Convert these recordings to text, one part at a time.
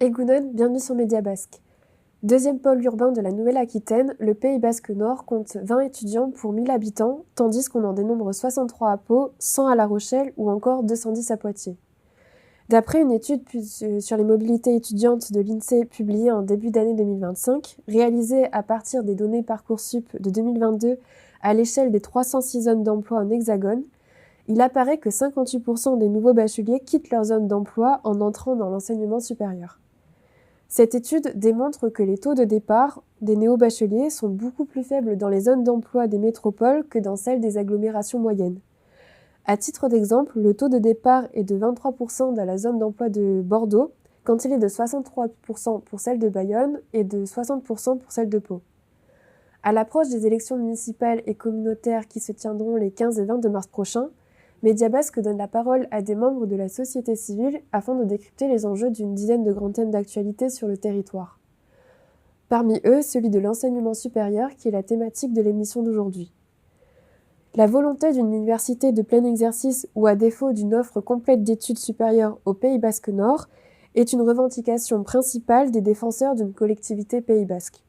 Egunon, bienvenue sur Média Basque. Deuxième pôle urbain de la Nouvelle-Aquitaine, le Pays Basque Nord compte 20 étudiants pour 1000 habitants, tandis qu'on en dénombre 63 à Pau, 100 à La Rochelle ou encore 210 à Poitiers. D'après une étude sur les mobilités étudiantes de l'INSEE publiée en début d'année 2025, réalisée à partir des données Parcoursup de 2022 à l'échelle des 306 zones d'emploi en Hexagone, il apparaît que 58% des nouveaux bacheliers quittent leur zone d'emploi en entrant dans l'enseignement supérieur. Cette étude démontre que les taux de départ des néo-bacheliers sont beaucoup plus faibles dans les zones d'emploi des métropoles que dans celles des agglomérations moyennes. À titre d'exemple, le taux de départ est de 23% dans la zone d'emploi de Bordeaux, quand il est de 63% pour celle de Bayonne et de 60% pour celle de Pau. À l'approche des élections municipales et communautaires qui se tiendront les 15 et 22 mars prochains, Média Basque donne la parole à des membres de la société civile afin de décrypter les enjeux d'une dizaine de grands thèmes d'actualité sur le territoire. Parmi eux, celui de l'enseignement supérieur qui est la thématique de l'émission d'aujourd'hui. La volonté d'une université de plein exercice ou à défaut d'une offre complète d'études supérieures au Pays Basque Nord est une revendication principale des défenseurs d'une collectivité Pays Basque.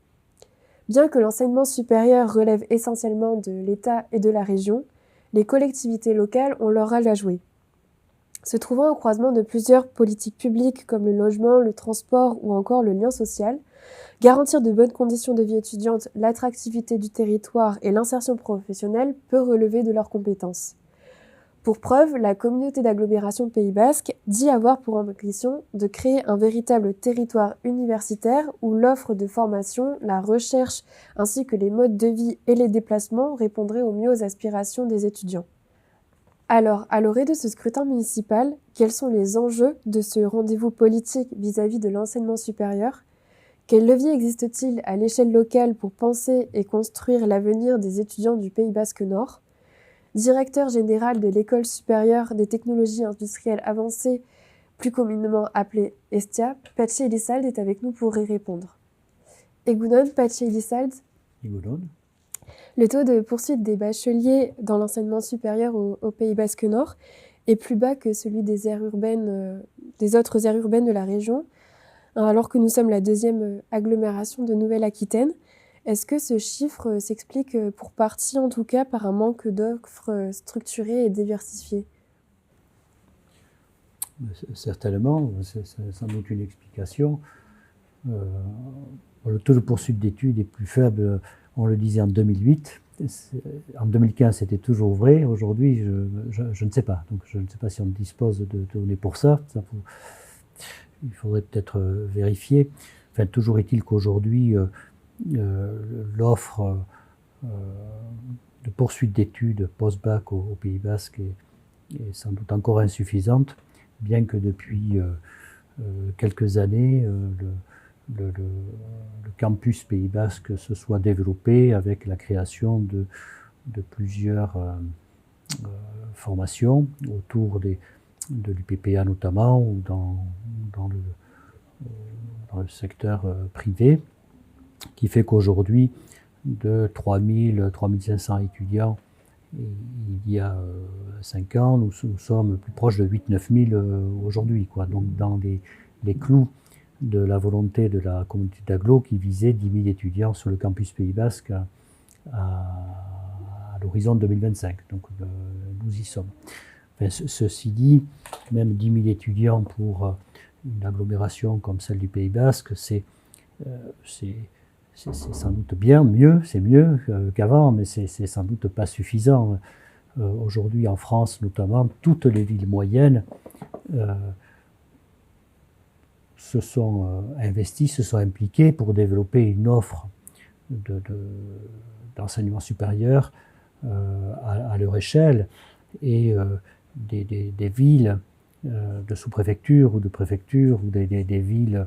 Bien que l'enseignement supérieur relève essentiellement de l'État et de la région, les collectivités locales ont leur rôle à jouer. Se trouvant au croisement de plusieurs politiques publiques comme le logement, le transport ou encore le lien social, garantir de bonnes conditions de vie étudiante, l'attractivité du territoire et l'insertion professionnelle peut relever de leurs compétences. Pour preuve, la communauté d'agglomération Pays Basque dit avoir pour ambition de créer un véritable territoire universitaire où l'offre de formation, la recherche ainsi que les modes de vie et les déplacements répondraient au mieux aux aspirations des étudiants. Alors, à l'orée de ce scrutin municipal, quels sont les enjeux de ce rendez-vous politique vis-à-vis de l'enseignement supérieur ? Quels leviers existe-t-il à l'échelle locale pour penser et construire l'avenir des étudiants du Pays Basque Nord ? Directeur général de l'École supérieure des technologies industrielles avancées, plus communément appelée ESTIA, Patxi Elizalde est avec nous pour y répondre. Egunon, Patxi Elizalde. Egunon. Le taux de poursuite des bacheliers dans l'enseignement supérieur au Pays Basque Nord est plus bas que celui des autres aires urbaines de la région, alors que nous sommes la deuxième agglomération de Nouvelle-Aquitaine. Est-ce que ce chiffre s'explique pour partie, en tout cas, par un manque d'offres structurées et diversifiées ? Certainement, c'est sans doute une explication. Le taux de poursuite d'études est plus faible, on le disait en 2008. En 2015, c'était toujours vrai. Aujourd'hui, je ne sais pas. Donc, je ne sais pas si on dispose de données pour ça. Il faudrait peut-être vérifier. Enfin, toujours est-il qu'aujourd'hui, l'offre de poursuite d'études post-bac au Pays Basque est sans doute encore insuffisante, bien que depuis quelques années, le campus Pays Basque se soit développé avec la création de plusieurs formations autour de l'UPPA notamment, ou dans le secteur privé, qui fait qu'aujourd'hui, de 3500 étudiants il y a 5 ans, nous sommes plus proches de 8-9 000 aujourd'hui. Donc dans les clous de la volonté de la communauté d'agglo qui visait 10 000 étudiants sur le campus Pays Basque à l'horizon 2025. Donc nous y sommes. Enfin, ceci dit, même 10 000 étudiants pour une agglomération comme celle du Pays Basque, c'est sans doute c'est mieux qu'avant, mais c'est sans doute pas suffisant. Aujourd'hui, en France notamment, toutes les villes moyennes se sont investies, se sont impliquées pour développer une offre d'enseignement supérieur à leur échelle, et des villes de sous-préfecture ou de préfecture, ou des villes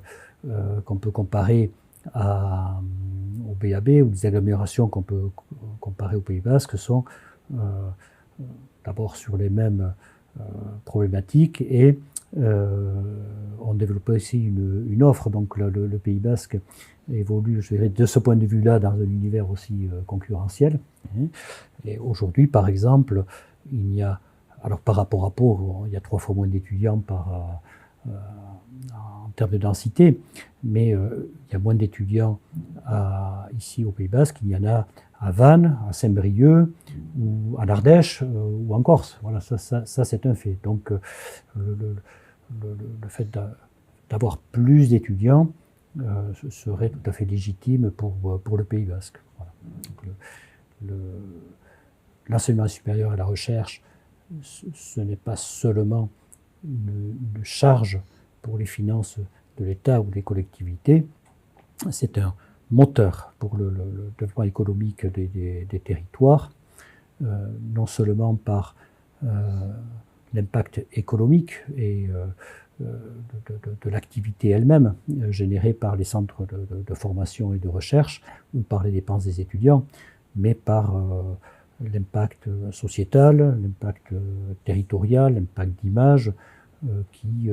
qu'on peut comparer au BAB, ou des agglomérations qu'on peut comparer au Pays Basque, sont d'abord sur les mêmes problématiques et ont développé aussi une offre. Donc le Pays Basque évolue, je dirais, de ce point de vue-là dans un univers aussi concurrentiel. Et aujourd'hui, par exemple, il y a, alors par rapport à Pau, il y a 3 fois moins d'étudiants en termes de densité, mais il y a moins d'étudiants ici au Pays Basque qu'il y en a à Vannes, à Saint-Brieuc, ou en Ardèche, ou en Corse. Voilà, ça c'est un fait. Donc le fait d'avoir plus d'étudiants serait tout à fait légitime pour le Pays Basque. Voilà. L'enseignement supérieur et la recherche, ce n'est pas seulement une charge pour les finances de l'État ou des collectivités, c'est un moteur pour le développement économique des territoires, non seulement par l'impact économique et de l'activité elle-même générée par les centres de formation et de recherche ou par les dépenses des étudiants, mais par l'impact sociétal, l'impact territorial, l'impact d'image qui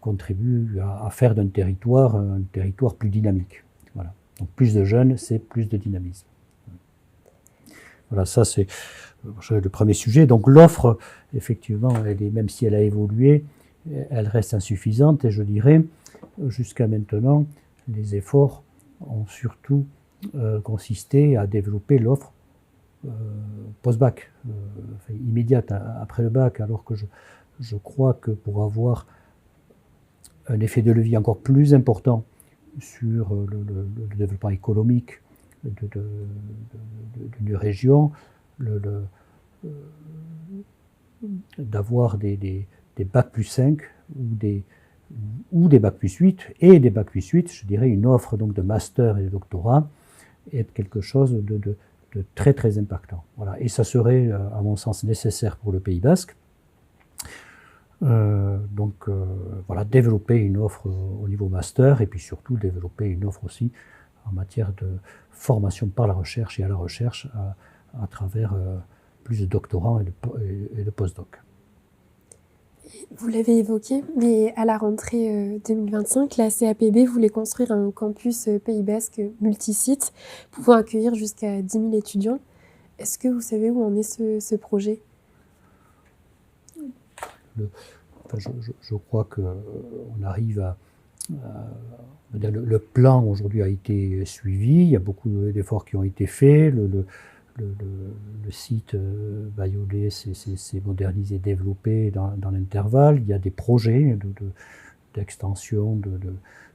contribue à faire d'un territoire un territoire plus dynamique. Voilà. Donc plus de jeunes, c'est plus de dynamisme. Voilà, ça c'est le premier sujet. Donc l'offre, effectivement, même si elle a évolué, elle reste insuffisante et je dirais, jusqu'à maintenant, les efforts ont surtout consisté à développer l'offre post-bac, immédiate après le bac, alors que je crois que pour avoir un effet de levier encore plus important sur le développement économique d'une région, d'avoir des bac plus 5 ou des bac plus 8 et des bac plus 8, je dirais une offre donc de master et de doctorat est quelque chose de très très impactant. Voilà. Et ça serait à mon sens nécessaire pour le Pays Basque. Voilà, développer une offre au niveau master et puis surtout développer une offre aussi en matière de formation par la recherche et à la recherche à travers plus de doctorants et de post-doc. Vous l'avez évoqué, mais à la rentrée 2025, la CAPB voulait construire un campus Pays Basque multisite pouvant accueillir jusqu'à 10 000 étudiants. Est-ce que vous savez où en est ce projet ? Je crois qu'on arrive à le plan aujourd'hui a été suivi, il y a beaucoup d'efforts qui ont été faits, le site Bayolet s'est modernisé, développé dans l'intervalle, il y a des projets d'extension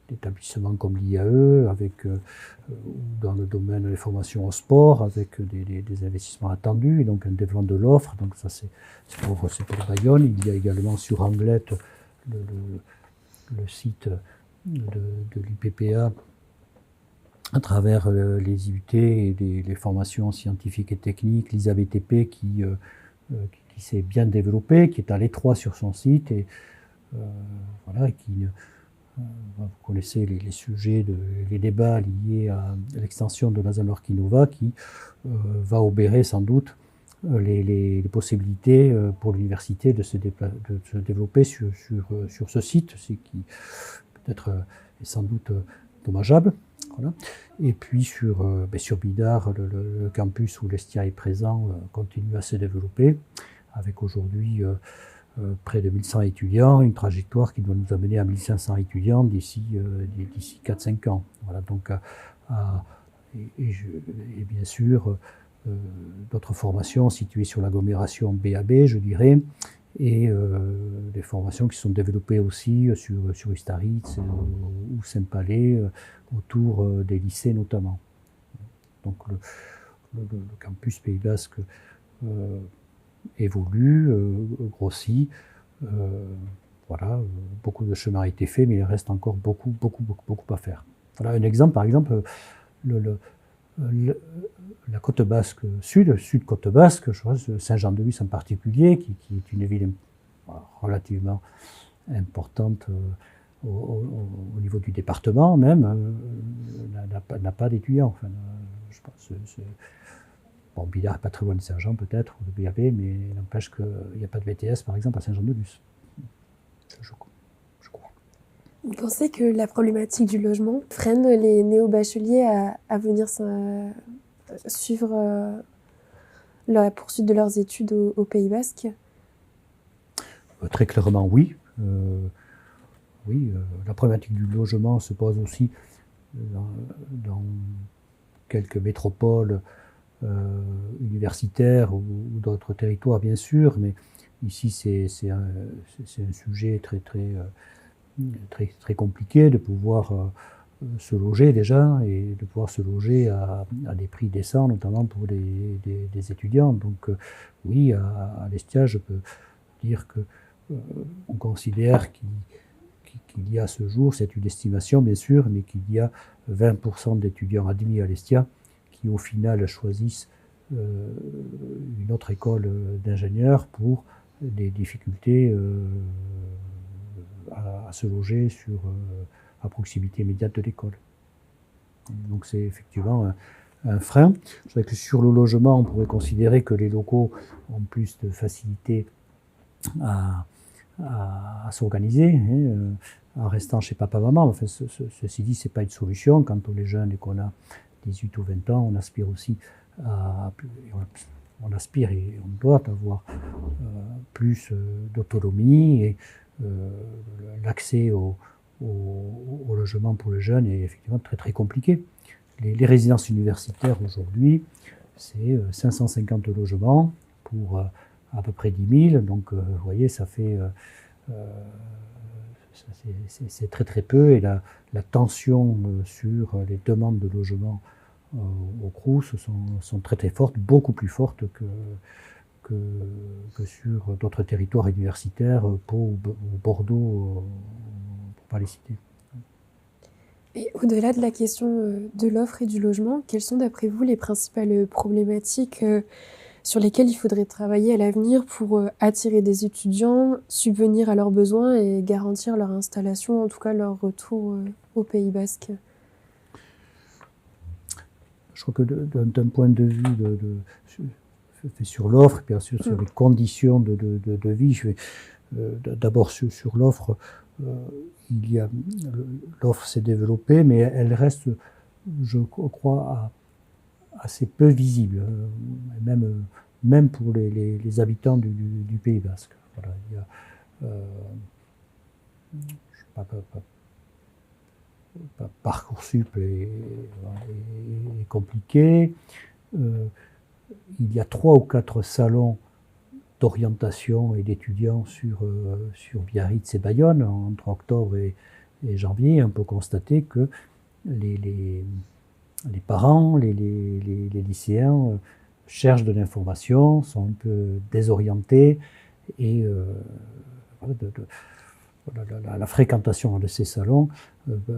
d'établissements comme l'IAE, avec dans le domaine des formations au sport, avec des investissements attendus, et donc un développement de l'offre. Donc ça c'est pour Bayonne. Il y a également sur Anglette le site de l'IPPA à travers les IUT et les formations scientifiques et techniques, l'ISABTP qui s'est bien développé, qui est à l'étroit sur son site et voilà, qui vous connaissez les sujets, les débats liés à l'extension de Nazan-Lorquinova qui va obérer sans doute les possibilités pour l'université de se développer sur ce site, ce qui peut-être est sans doute dommageable. Voilà. Et puis sur Bidart, le campus où l'Estia est présent continue à se développer, avec aujourd'hui près de 1100 étudiants, une trajectoire qui doit nous amener à 1500 étudiants d'ici 4-5 ans. Voilà, donc, et bien sûr, d'autres formations situées sur l'agglomération BAB, je dirais, et des formations qui sont développées aussi sur Ustaritz ou Saint-Palais, autour des lycées notamment. Donc le campus Pays Basque évolue, grossit. Voilà, beaucoup de chemin a été fait, mais il reste encore beaucoup à faire. Voilà un exemple, par exemple, la côte basque sud côte basque, je pense, Saint-Jean-de-Luz en particulier, qui est une ville relativement importante au niveau du département même, n'a pas d'étudiants. Enfin, je pense, bon, Bidart n'est pas très loin de Saint-Jean peut-être, ou de BAB, mais n'empêche qu'il n'y a pas de BTS par exemple à Saint-Jean-de-Luz. Je crois. Vous pensez que la problématique du logement freine les néo-bacheliers à venir suivre la poursuite de leurs études au Pays Basque ? Très clairement oui. oui, la problématique du logement se pose aussi dans quelques métropoles universitaires ou d'autres territoires, bien sûr, mais ici, c'est un sujet très compliqué de pouvoir se loger déjà et de pouvoir se loger à des prix décents, notamment pour des étudiants. Donc oui, à l'Estia, je peux dire que on considère qu'il y a à ce jour, c'est une estimation bien sûr, mais qu'il y a 20% d'étudiants admis à l'Estia qui au final choisissent une autre école d'ingénieurs pour des difficultés à se loger à proximité immédiate de l'école. Donc c'est effectivement un frein. Je dirais que sur le logement, on pourrait considérer que les locaux ont plus de facilité à s'organiser, en restant chez papa-maman. Enfin, ceci dit, ce n'est pas une solution. Quand on est jeune et qu'on a 18 ou 20 ans, on aspire aussi on aspire et on doit avoir plus d'autonomie et l'accès au logement pour les jeunes est effectivement très compliqué. Les résidences universitaires aujourd'hui, c'est 550 logements pour à peu près 10 000, donc vous voyez, ça fait c'est très peu, et la tension sur les demandes de logement au Crous sont très fortes, beaucoup plus fortes que sur d'autres territoires universitaires, Pau ou Bordeaux, pour ne pas les citer. Et au-delà de la question de l'offre et du logement, quelles sont d'après vous les principales problématiques sur lesquelles il faudrait travailler à l'avenir pour attirer des étudiants, subvenir à leurs besoins et garantir leur installation, en tout cas leur retour au Pays Basque? Je crois que d'un point de vue sur l'offre, et bien sûr sur les conditions de vie, je vais d'abord sur l'offre. L'offre s'est développée, mais elle reste, je crois, assez peu visible, même pour les habitants du Pays Basque. Voilà, il y a, Parcoursup est compliqué. Il y a 3 ou 4 salons d'orientation et d'étudiants sur Biarritz et Bayonne entre octobre et janvier. On peut constater que les parents, les lycéens cherchent de l'information, sont un peu désorientés et la fréquentation de ces salons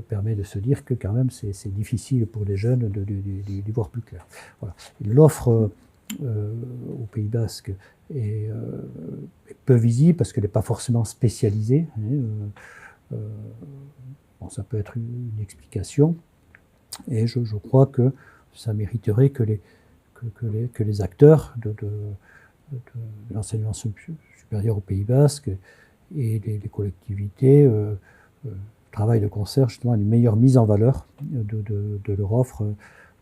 permet de se dire que quand même c'est difficile pour les jeunes d'y voir plus clair. Voilà. L'offre au Pays Basque est peu visible parce qu'elle n'est pas forcément spécialisée. Bon, ça peut être une explication. Et je crois que ça mériterait que les acteurs de l'enseignement supérieur au Pays Basque et les collectivités travaillent de concert justement à une meilleure mise en valeur de leur offre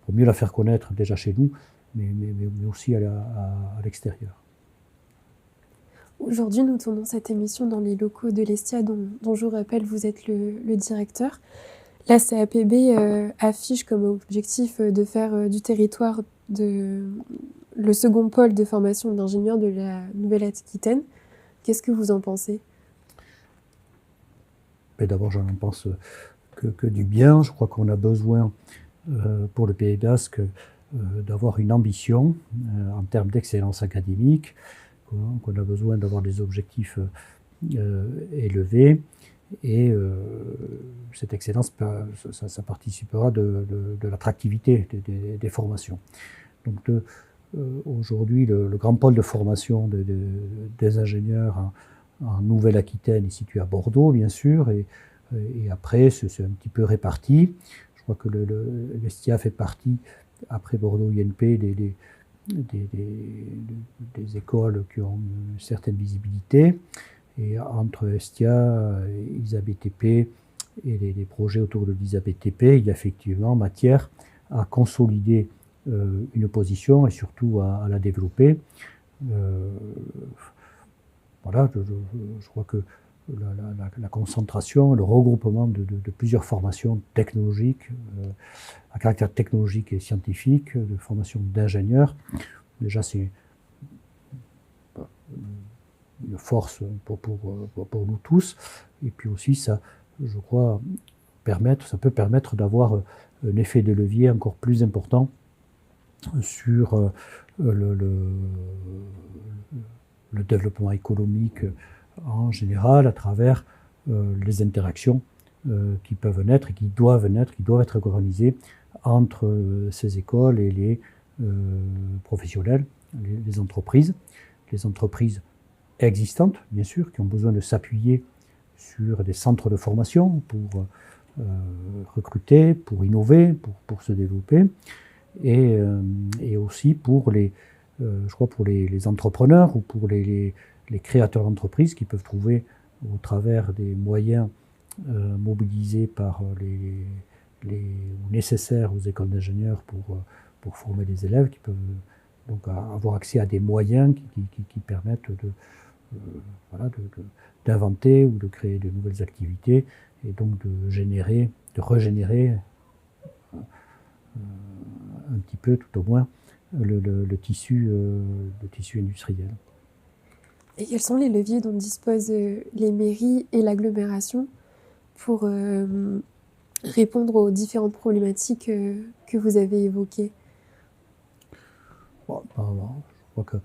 pour mieux la faire connaître déjà chez nous, mais aussi à l'extérieur. Aujourd'hui, nous tournons cette émission dans les locaux de l'Estia, dont je vous rappelle, vous êtes le directeur. La CAPB affiche comme objectif de faire du territoire le second pôle de formation d'ingénieurs de la Nouvelle-Aquitaine. Qu'est-ce que vous en pensez ? D'abord, j'en pense que du bien. Je crois qu'on a besoin, pour le Pays Basque, d'avoir une ambition en termes d'excellence académique, qu'on a besoin d'avoir des objectifs élevés. Et cette excellence, ça participera de l'attractivité des formations. Donc aujourd'hui, le grand pôle de formation des ingénieurs en Nouvelle-Aquitaine est situé à Bordeaux, bien sûr, et après, c'est un petit peu réparti. Je crois que l'Estia fait partie, après Bordeaux-INP, des écoles qui ont une certaine visibilité. Et entre Estia, ISABTP et les projets autour de l'ISABTP, il y a effectivement matière à consolider une position et surtout à la développer. Voilà, je crois que la concentration, le regroupement de plusieurs formations technologiques, à caractère technologique et scientifique, de formation d'ingénieurs. Déjà, c'est une force pour nous tous. Et puis aussi, ça, je crois, ça peut permettre d'avoir un effet de levier encore plus important sur le développement économique en général à travers les interactions qui peuvent naître et qui doivent être organisées entre ces écoles et les professionnels, les entreprises existantes, bien sûr, qui ont besoin de s'appuyer sur des centres de formation pour recruter, pour innover, pour se développer, et aussi pour les entrepreneurs ou pour les créateurs d'entreprises qui peuvent trouver au travers des moyens mobilisés par nécessaires aux écoles d'ingénieurs pour former les élèves, qui peuvent donc avoir accès à des moyens qui permettent d'inventer ou de créer de nouvelles activités et donc de régénérer un petit peu, tout au moins, le tissu industriel. Et quels sont les leviers dont disposent les mairies et l'agglomération pour répondre aux différentes problématiques que vous avez évoquées? Je crois que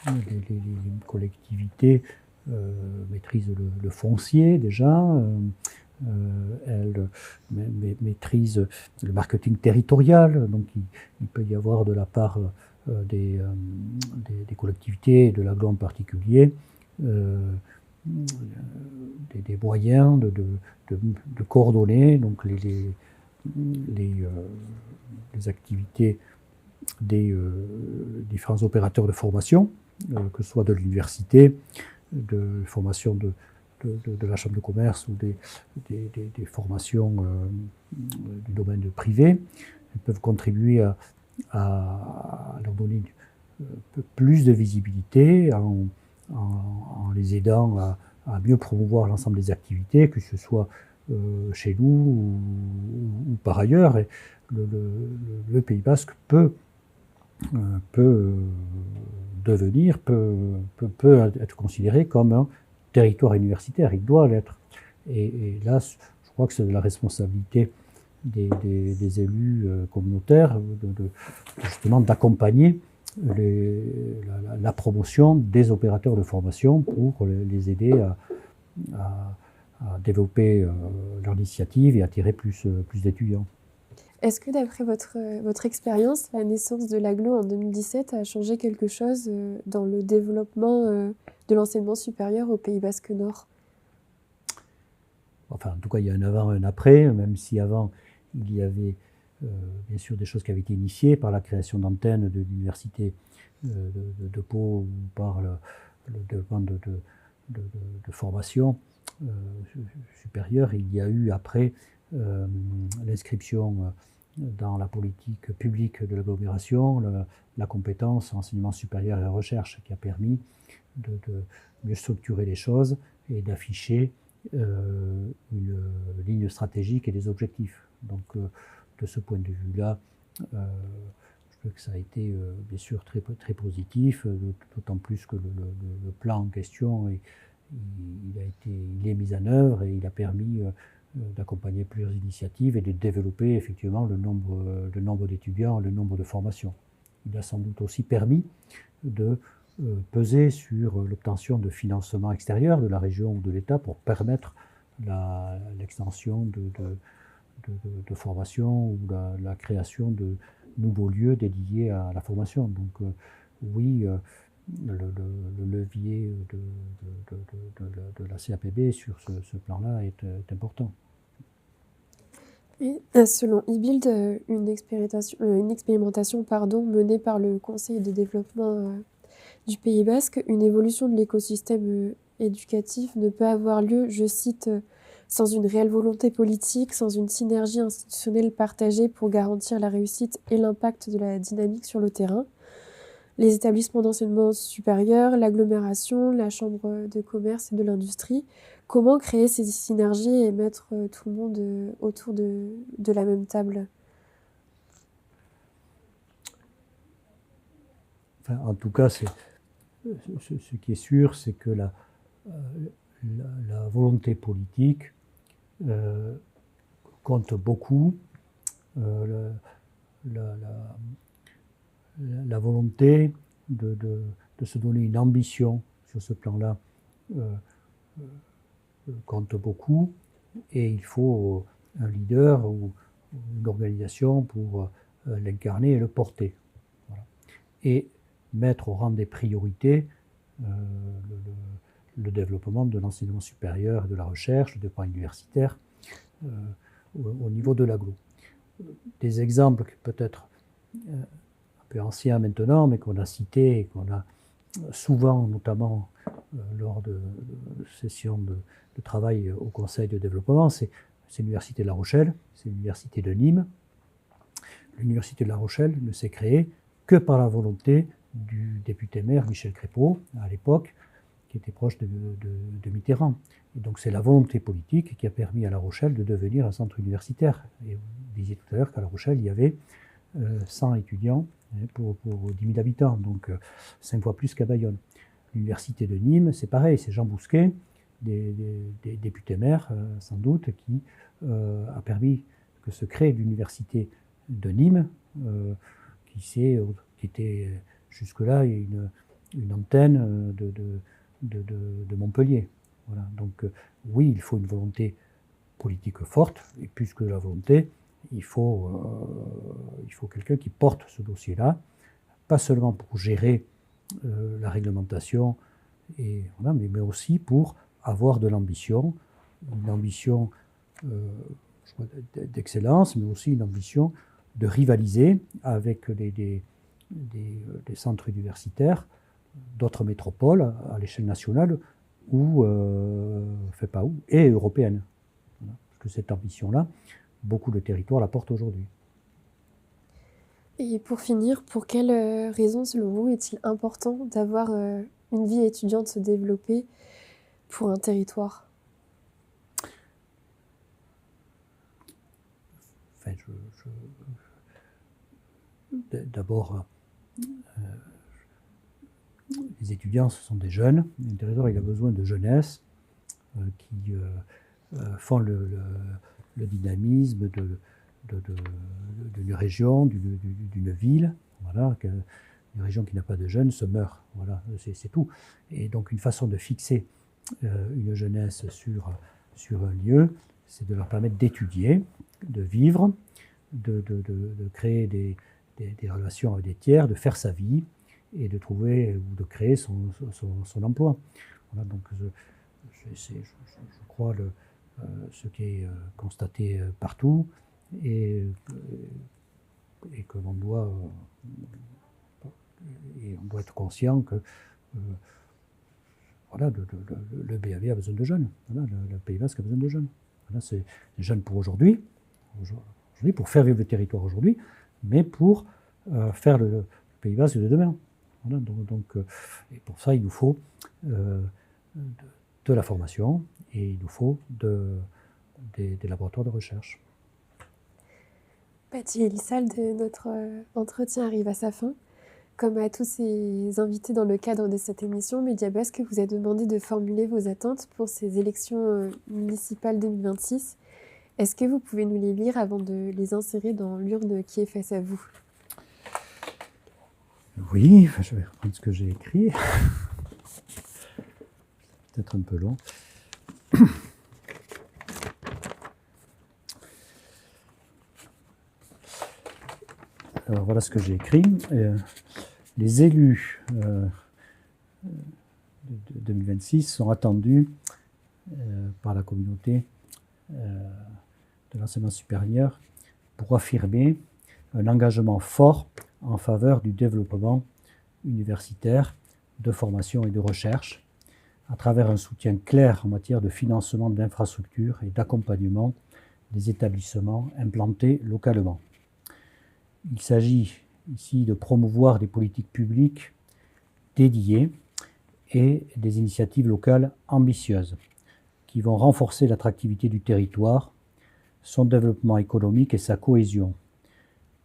les collectivités maîtrisent le foncier déjà, elles maîtrisent le marketing territorial, donc il peut y avoir de la part des collectivités et de l'agglo en particulier des moyens de coordonner donc les activités des différents opérateurs de formation, que ce soit de l'université, de formation de la chambre de commerce ou des formations du domaine privé. Elles peuvent contribuer à leur donner plus de visibilité en les aidant à mieux promouvoir l'ensemble des activités, que ce soit chez nous ou par ailleurs. Et le Pays Basque peut être considéré comme un territoire universitaire. Il doit l'être. Et là, je crois que c'est de la responsabilité des élus communautaires justement d'accompagner la promotion des opérateurs de formation pour les aider à développer leur initiative et attirer plus d'étudiants. Est-ce que d'après votre expérience, la naissance de l'agglo en 2017 a changé quelque chose dans le développement de l'enseignement supérieur au Pays Basque Nord? Enfin, en tout cas, il y a un avant et un après, même si avant, il y avait bien sûr des choses qui avaient été initiées par la création d'antennes de l'université de Pau ou par le développement de formation supérieure. Il y a eu après l'inscription dans la politique publique de l'agglomération, la compétence enseignement supérieur et recherche qui a permis de mieux structurer les choses et d'afficher une ligne stratégique et des objectifs. Donc de ce point de vue-là, je trouve que ça a été bien sûr très positif, d'autant plus que le plan en question il est mis en œuvre et il a permis d'accompagner plusieurs initiatives et de développer effectivement le nombre d'étudiants, le nombre de formations. Il a sans doute aussi permis de peser sur l'obtention de financements extérieurs de la région ou de l'État pour permettre l'extension de formation ou la création de nouveaux lieux dédiés à la formation. Donc oui, le levier de la CAPB sur ce plan-là est important. Et selon eBuild, une expérimentation menée par le Conseil de développement du Pays Basque, une évolution de l'écosystème éducatif ne peut avoir lieu, je cite, sans une réelle volonté politique, sans une synergie institutionnelle partagée pour garantir la réussite et l'impact de la dynamique sur le terrain. les établissements d'enseignement supérieur, l'agglomération, la chambre de commerce et de l'industrie. Comment créer ces synergies et mettre tout le monde autour de la même table? Enfin, en tout cas, ce qui est sûr, c'est que la volonté politique compte beaucoup. La volonté de se donner une ambition sur ce plan-là compte beaucoup, et il faut un leader ou une organisation pour l'incarner et le porter. Voilà. Et mettre au rang des priorités le développement de l'enseignement supérieur et de la recherche, le développement universitaire au niveau de l'agglo. Des exemples qui peut-être un peu anciens maintenant, mais qu'on a cités et qu'on a souvent, notamment lors de sessions de travail au Conseil de développement, c'est l'Université de La Rochelle, c'est l'Université de Nîmes. L'Université de La Rochelle ne s'est créée que par la volonté du député-maire Michel Crépeau, à l'époque, qui était proche de Mitterrand. Et donc c'est la volonté politique qui a permis à La Rochelle de devenir un centre universitaire. Et vous disiez tout à l'heure qu'à La Rochelle, il y avait 100 étudiants pour 10 000 habitants, donc 5 fois plus qu'à Bayonne. L'Université de Nîmes, c'est pareil, c'est Jean Bousquet, des députés-maires sans doute, qui a permis que se crée l'Université de Nîmes, qui était jusque-là une antenne de Montpellier. Voilà. Donc oui, il faut une volonté politique forte, et plus que la volonté, il faut quelqu'un qui porte ce dossier-là, pas seulement pour gérer la réglementation, voilà, mais aussi pour avoir de l'ambition, une ambition d'excellence, mais aussi une ambition de rivaliser avec des centres universitaires d'autres métropoles à l'échelle nationale et européenne. Voilà. Parce que cette ambition-là, beaucoup de territoires la portent aujourd'hui. Et pour finir, pour quelles raisons, selon vous, est-il important d'avoir une vie étudiante se développer pour un territoire? Enfin, d'abord, les étudiants, ce sont des jeunes. Un territoire, il a besoin de jeunesse qui font le dynamisme d'une région, d'une ville. Voilà, une région qui n'a pas de jeunes se meurt. Voilà, c'est tout. Et donc, une façon de fixer une jeunesse sur un lieu, c'est de leur permettre d'étudier, de vivre, de créer des relations avec des tiers, de faire sa vie et de trouver ou de créer son emploi. Voilà, donc je crois ce qui est constaté partout et que l'on doit on doit être conscient que voilà, le BAV a besoin de jeunes. Voilà, le Pays Basque a besoin de jeunes. Voilà, c'est des jeunes pour aujourd'hui, pour faire vivre le territoire aujourd'hui, mais pour faire le Pays Basque de demain. Voilà, donc, et pour ça, il nous faut de la formation et il nous faut des laboratoires de recherche. Paty Elissalde, notre entretien arrive à sa fin. Comme à tous ces invités dans le cadre de cette émission, Média Basque vous a demandé de formuler vos attentes pour ces élections municipales 2026. Est-ce que vous pouvez nous les lire avant de les insérer dans l'urne qui est face à vous? Oui, je vais reprendre ce que j'ai écrit. Peut-être un peu long. Alors voilà ce que j'ai écrit. Les élus de 2026 sont attendus par la communauté de l'enseignement supérieur pour affirmer un engagement fort en faveur du développement universitaire, de formation et de recherche, à travers un soutien clair en matière de financement d'infrastructures et d'accompagnement des établissements implantés localement. Il s'agit ici de promouvoir des politiques publiques dédiées et des initiatives locales ambitieuses qui vont renforcer l'attractivité du territoire, son développement économique et sa cohésion,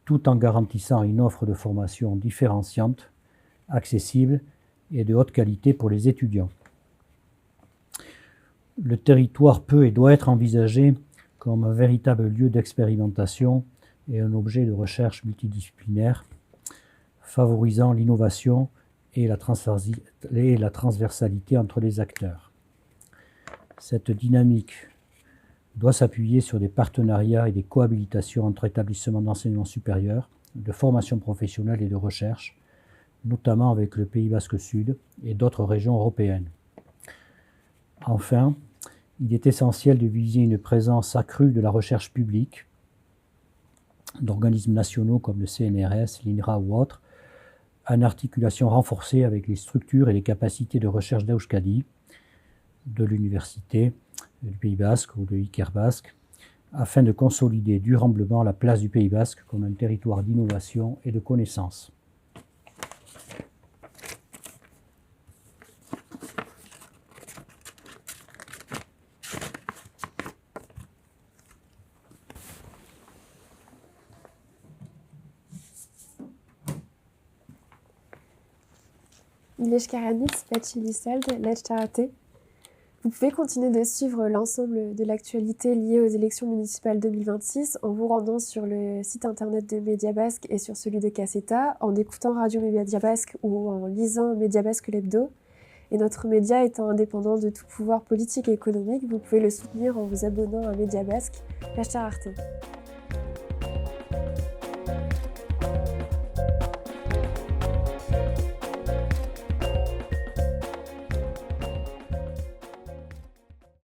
tout en garantissant une offre de formation différenciante, accessible et de haute qualité pour les étudiants. Le territoire peut et doit être envisagé comme un véritable lieu d'expérimentation et un objet de recherche multidisciplinaire, favorisant l'innovation et la transversalité entre les acteurs. Cette dynamique doit s'appuyer sur des partenariats et des cohabilitations entre établissements d'enseignement supérieur, de formation professionnelle et de recherche, notamment avec le Pays Basque Sud et d'autres régions européennes. Enfin, il est essentiel de viser une présence accrue de la recherche publique, d'organismes nationaux comme le CNRS, l'INRA ou autres, en articulation renforcée avec les structures et les capacités de recherche d'Euskadi, de l'Université du Pays Basque ou de Ikerbasque, afin de consolider durablement la place du Pays Basque comme un territoire d'innovation et de connaissance. Vous pouvez continuer de suivre l'ensemble de l'actualité liée aux élections municipales 2026 en vous rendant sur le site internet de Média Basque et sur celui de Casseta, en écoutant Radio Média Basque ou en lisant Média Basque l'hebdo. Et notre média étant indépendant de tout pouvoir politique et économique, vous pouvez le soutenir en vous abonnant à Média Basque, Arte.